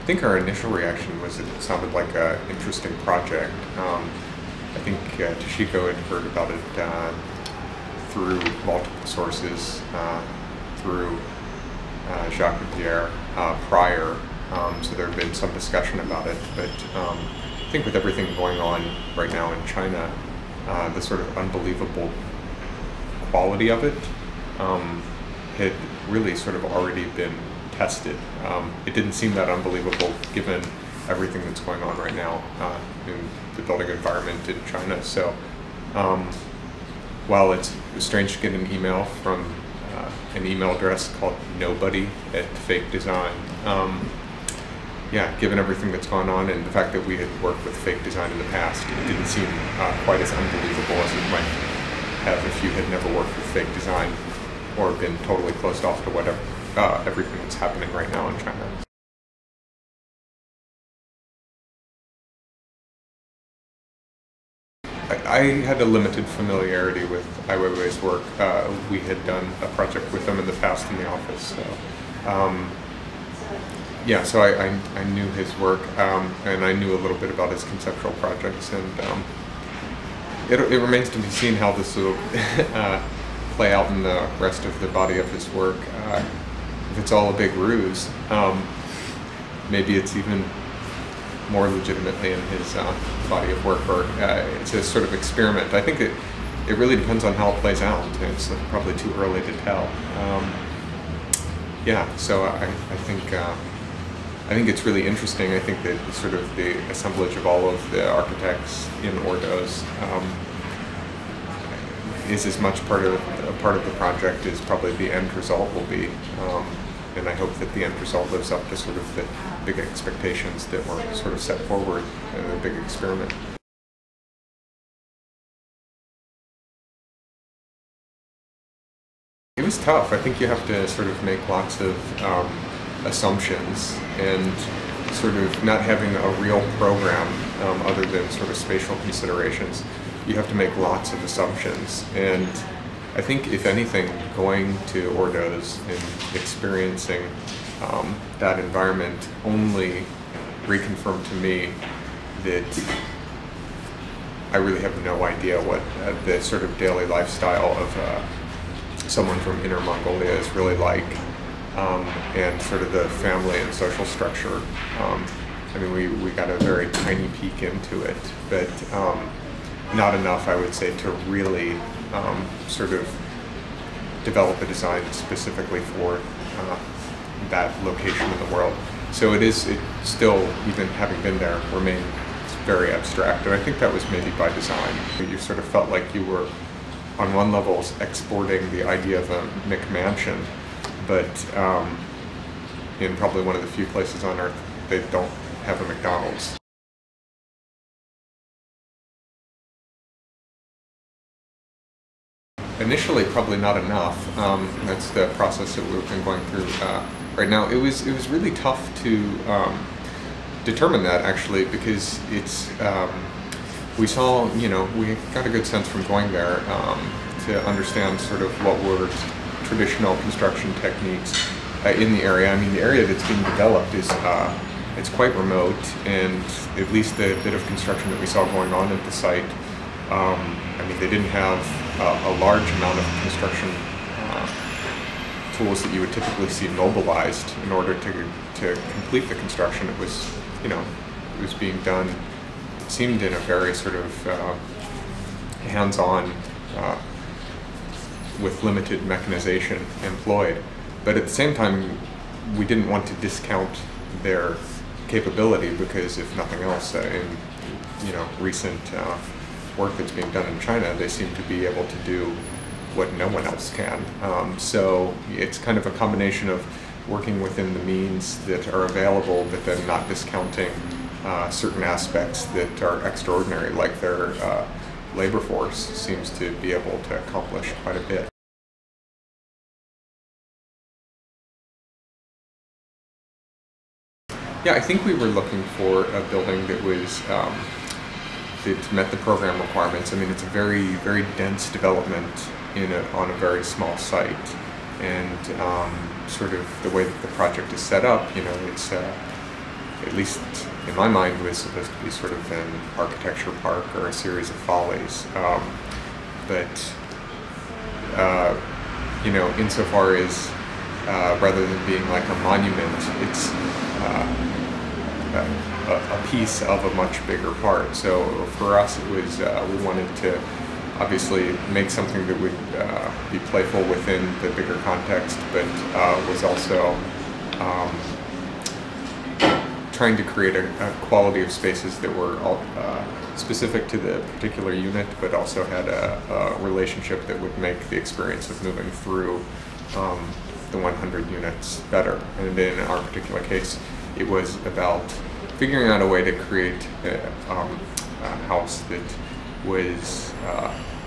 I think our initial reaction was it sounded like an interesting project. I think Toshiko had heard about it through multiple sources, through Jacques and Pierre prior, so there had been some discussion about it, but I think with everything going on right now in China, the sort of unbelievable quality of it had really sort of already been tested. It didn't seem that unbelievable given everything that's going on right now in the building environment in China. So while it's strange to get an email from an email address called nobody@fake design, yeah, given everything that's gone on and the fact that we had worked with fake design in the past, it didn't seem quite as unbelievable as it might have if you had never worked with fake design or been totally closed off to whatever everything that's happening right now in China. I had a limited familiarity with Ai Weiwei's work. We had done a project with them in the past in the office, so yeah, so I knew his work, and I knew a little bit about his conceptual projects, and it remains to be seen how this will play out in the rest of the body of his work. If it's all a big ruse, maybe it's even more legitimately in his body of work, or it's a sort of experiment. I think it really depends on how it plays out. It's probably too early to tell. Yeah, so I think it's really interesting. I think that sort of the assemblage of all of the architects in Ordos is as much part of the project as probably the end result will be. And I hope that the end result lives up to sort of the big expectations that were sort of set forward in the big experiment. It was tough. I think you have to sort of make lots of assumptions, and sort of not having a real program other than sort of spatial considerations. You have to make lots of assumptions, and I think, if anything, going to Ordos and experiencing that environment only reconfirmed to me that I really have no idea what the sort of daily lifestyle of someone from Inner Mongolia is really like, and sort of the family and social structure. I mean, we got a very tiny peek into it, but not enough, I would say, to really sort of develop a design specifically for that location in the world. So it still, even having been there, remains very abstract, and I think that was maybe by design. You sort of felt like you were, on one level, exporting the idea of a McMansion, but in probably one of the few places on Earth they don't have a McDonald's. Initially, probably not enough. That's the process that we've been going through right now. It was really tough to determine that, actually, because it's we saw, we got a good sense from going there to understand sort of what were traditional construction techniques in the area. I mean, the area that's being developed is it's quite remote, and at least the bit of construction that we saw going on at the site, I mean, they didn't have a large amount of construction tools that you would typically see mobilized in order to complete the construction. It was, it was being done, it seemed, in a very sort of hands-on, with limited mechanization employed. But at the same time, we didn't want to discount their capability, because if nothing else, in recent work that's being done in China, they seem to be able to do what no one else can. So it's kind of a combination of working within the means that are available, but then not discounting certain aspects that are extraordinary, like their labor force seems to be able to accomplish quite a bit. Yeah, I think we were looking for a building that was that met the program requirements. I mean, it's a very, very dense development on a very small site, and sort of the way that the project is set up, it's at least in my mind, was supposed to be sort of an architecture park or a series of follies. But you know, insofar as rather than being like a monument, it's a piece of a much bigger part. So for us, it was we wanted to obviously make something that would be playful within the bigger context, but was also trying to create a quality of spaces that were specific to the particular unit, but also had a relationship that would make the experience of moving through the 100 units better. And in our particular case, it was about figuring out a way to create a house that was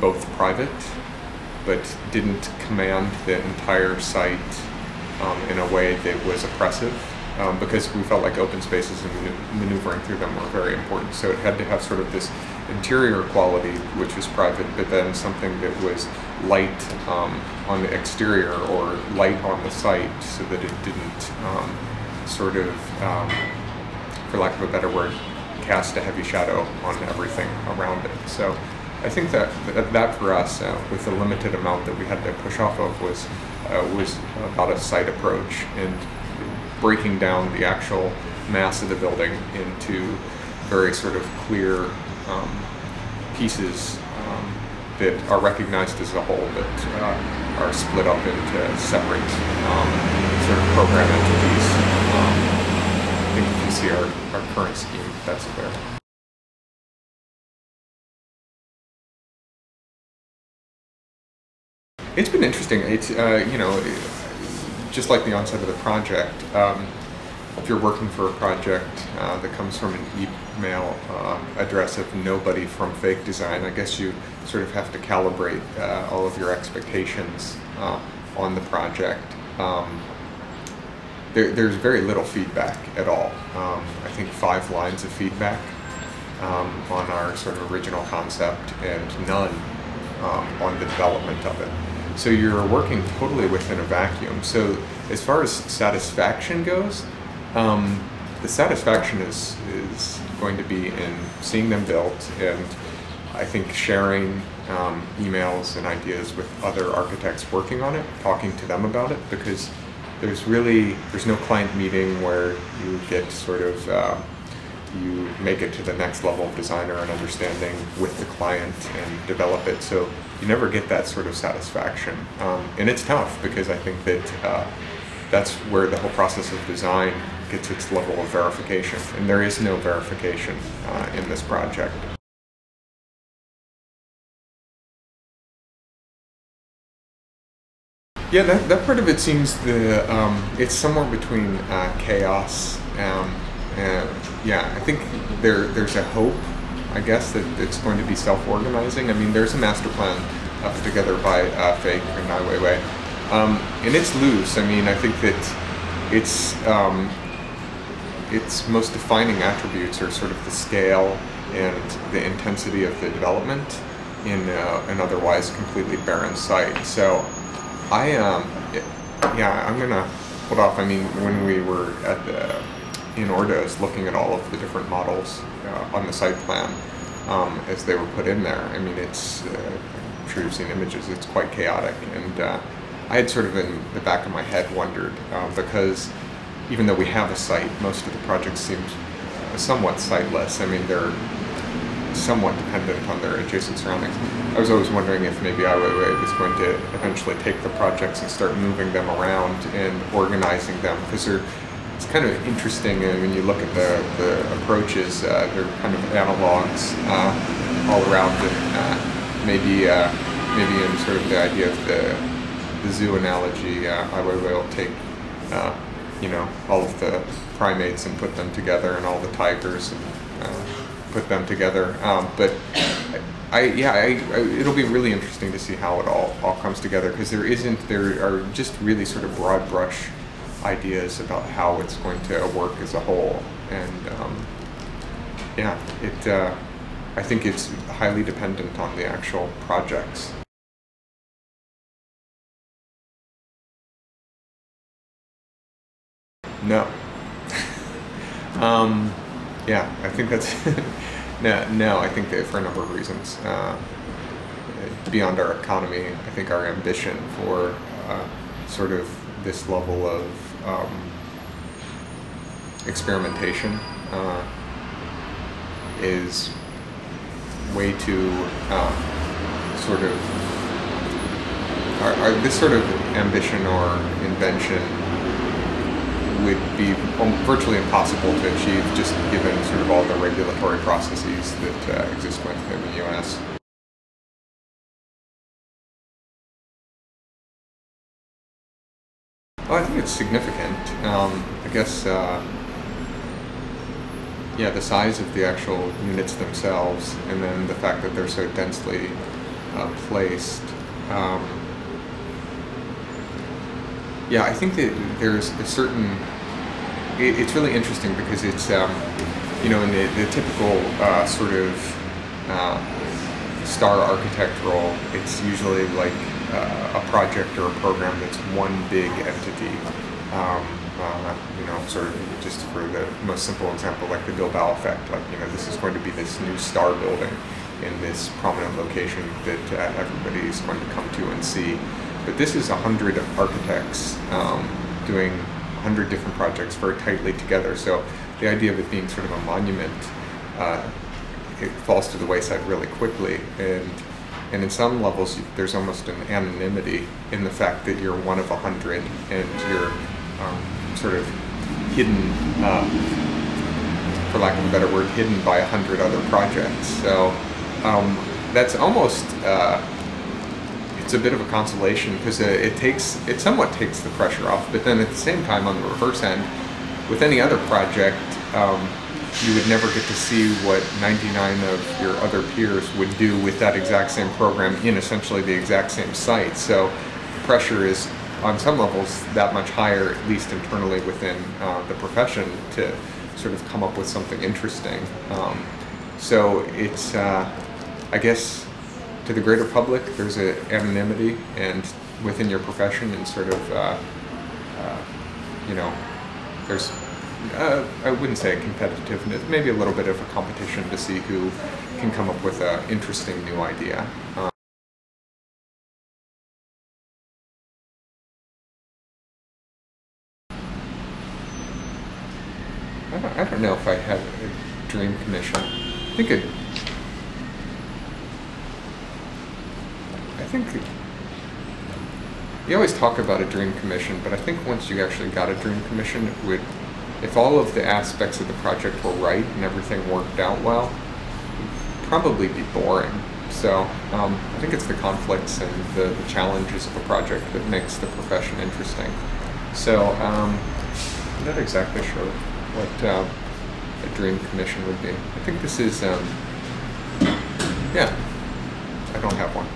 both private, but didn't command the entire site in a way that was oppressive, because we felt like open spaces and maneuvering through them were very important. So it had to have sort of this interior quality, which was private, but then something that was light on the exterior or light on the site, so that it didn't sort of, for lack of a better word, cast a heavy shadow on everything around it. So I think that for us, with the limited amount that we had to push off of, was about a site approach and breaking down the actual mass of the building into very sort of clear pieces that are recognized as a whole, but are split up into separate sort of program entities. I think if you see our current scheme, that's clear. It's been interesting. It's you know, just like the onset of the project. If you're working for a project that comes from an email address of nobody from Fake Design, I guess you sort of have to calibrate all of your expectations on the project. There's very little feedback at all. I think 5 lines of feedback on our sort of original concept, and none on the development of it. So you're working totally within a vacuum. So as far as satisfaction goes, the satisfaction is going to be in seeing them built, and I think sharing emails and ideas with other architects working on it, talking to them about it, because there's no client meeting where you get sort of you make it to the next level of designer and understanding with the client and develop it. So you never get that sort of satisfaction, and it's tough, because I think that that's where the whole process of design gets its level of verification, and there is no verification in this project. Yeah, that part of it seems it's somewhere between chaos and yeah, I think there's a hope, I guess, that it's going to be self-organizing. I mean, there's a master plan put together by Fake and Ai Weiwei, and it's loose. I mean, I think that its most defining attributes are sort of the scale and the intensity of the development in an otherwise completely barren site. So yeah, I'm gonna hold off. I mean, when we were in Ordos looking at all of the different models on the site plan as they were put in there, I mean, it's, I'm sure you've seen images, it's quite chaotic. And I had sort of in the back of my head wondered, because even though we have a site, most of the projects seem somewhat siteless. I mean, they're somewhat dependent on their adjacent surroundings. I was always wondering if maybe Ai Weiwei was going to eventually take the projects and start moving them around and organizing them, because it's kind of interesting when you look at the approaches. They're kind of analogs all around, and maybe in sort of the idea of the zoo analogy, Ai Weiwei will take you know, all of the primates and put them together, and all the tigers and put them together. But it'll be really interesting to see how it all comes together, because there are just really sort of broad brush ideas about how it's going to work as a whole. And yeah, I think it's highly dependent on the actual projects. No. Yeah, I think that's no. I think that for a number of reasons, beyond our economy, I think our ambition for sort of this level of experimentation is way too sort of this sort of ambition or invention would be virtually impossible to achieve just given sort of all the regulatory processes that exist within the U.S. Well, I think it's significant. I guess, yeah, the size of the actual units themselves, and then the fact that they're so densely placed. Yeah, I think that there's a certain. It's really interesting because it's, you know, in the typical sort of star architect role, it's usually like a project or a program that's one big entity. You know, sort of just for the most simple example, like the Bilbao effect, like, you know, this is going to be this new star building in this prominent location that everybody's going to come to and see. But this is 100 architects doing 100 different projects very tightly together. So the idea of it being sort of a monument, it falls to the wayside really quickly. And in some levels, there's almost an anonymity in the fact that you're one of 100 and you're sort of hidden, for lack of a better word, hidden by 100 other projects. So that's almost, it's a bit of a consolation because it somewhat takes the pressure off, but then at the same time, on the reverse end, with any other project, you would never get to see what 99 of your other peers would do with that exact same program in essentially the exact same site. So the pressure is, on some levels, that much higher, at least internally within the profession, to sort of come up with something interesting. So it's, I guess, to the greater public, there's an anonymity, and within your profession, and sort of, you know, there's, I wouldn't say a competitiveness, maybe a little bit of a competition to see who can come up with an interesting new idea. I don't know if I have a dream commission. I think you always talk about a dream commission, but I think once you actually got a dream commission, it would, if all of the aspects of the project were right and everything worked out well, it would probably be boring. So I think it's the conflicts and the challenges of a project that makes the profession interesting. So I'm not exactly sure what a dream commission would be. I think this is, yeah, I don't have one.